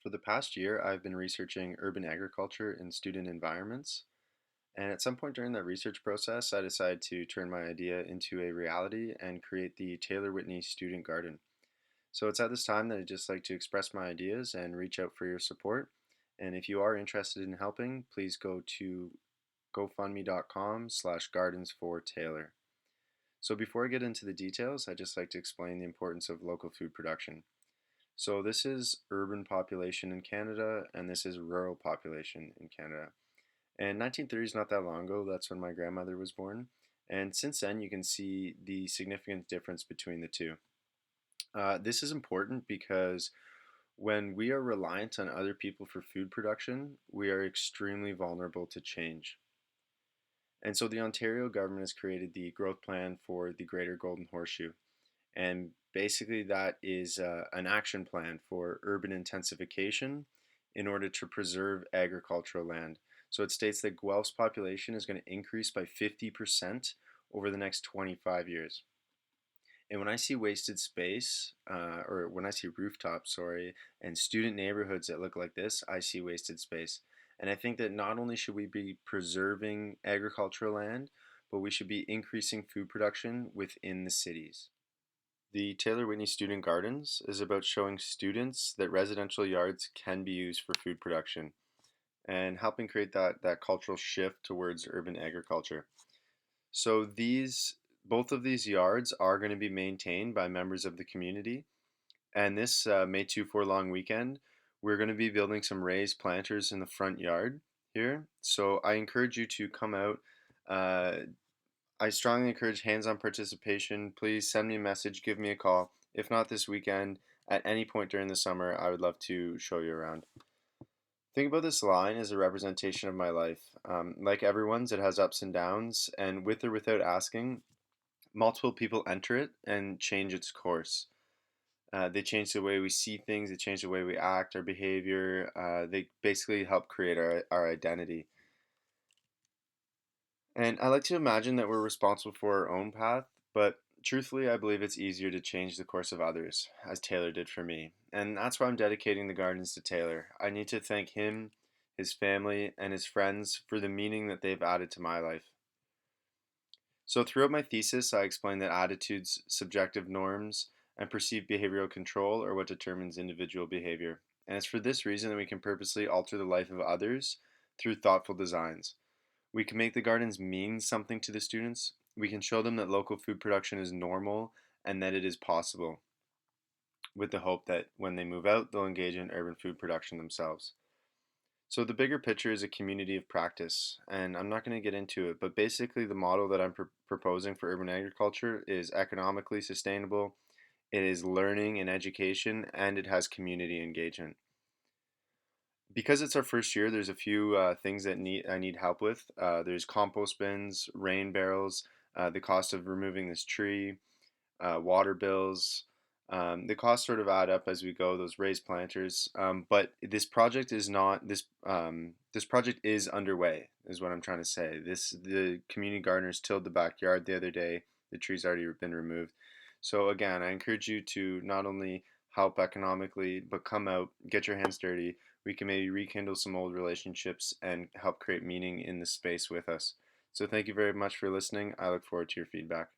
For the past year, I've been researching urban agriculture in student environments. And at some point during that research process, I decided to turn my idea into a reality and create the Taylor Whitney Student Garden. So it's at this time that I'd just like to express my ideas and reach out for your support. And if you are interested in helping, please go to gofundme.com/gardens for Taylor. So before I get into the details, I'd just like to explain the importance of local food production. So this is urban population in Canada, and this is rural population in Canada. And 1930 is not that long ago. That's when my grandmother was born. And since then, you can see the significant difference between the two. This is important because when we are reliant on other people for food production, we are extremely vulnerable to change. And so the Ontario government has created the growth plan for the Greater Golden Horseshoe. And basically, that is an action plan for urban intensification in order to preserve agricultural land. So it states that Guelph's population is going to increase by 50% over the next 25 years. And when I see wasted space, or when I see rooftops, sorry, and student neighborhoods that look like this, I see wasted space. And I think that not only should we be preserving agricultural land, but we should be increasing food production within the cities. The Taylor Whitney Student Gardens is about showing students that residential yards can be used for food production and helping create that cultural shift towards urban agriculture. So both of these yards are going to be maintained by members of the community. And this May 2 4 long weekend, we're going to be building some raised planters in the front yard here. So I encourage you to come out. Uh, I strongly encourage hands-on participation. Please send me a message, give me a call. If not this weekend, at any point during the summer, I would love to show you around. Think about this line as a representation of my life. Like everyone's, it has ups and downs, and with or without asking, multiple people enter it and change its course. They change the way we see things, they change the way we act, our behavior. They basically help create our identity. And I like to imagine that we're responsible for our own path, but truthfully, I believe it's easier to change the course of others, as Taylor did for me. And that's why I'm dedicating the gardens to Taylor. I need to thank him, his family, and his friends for the meaning that they've added to my life. So, throughout my thesis, I explained that attitudes, subjective norms, and perceived behavioral control are what determines individual behavior. And it's for this reason that we can purposely alter the life of others through thoughtful designs. We can make the gardens mean something to the students. We can show them that local food production is normal and that it is possible, with the hope that when they move out, they'll engage in urban food production themselves. So, the bigger picture is a community of practice, and I'm not going to get into it, but basically, the model that I'm proposing for urban agriculture is economically sustainable, it is learning and education, and it has community engagement. Because it's our first year, there's a few things that I need help with. There's compost bins, rain barrels, the cost of removing this tree, water bills. The costs sort of add up as we go. Those raised planters, but this project is not this. This project is underway, is what I'm trying to say. The community gardeners tilled the backyard the other day. The tree's already been removed. So again, I encourage you to not only help economically, but come out, get your hands dirty. We can maybe rekindle some old relationships and help create meaning in the space with us. So thank you very much for listening. I look forward to your feedback.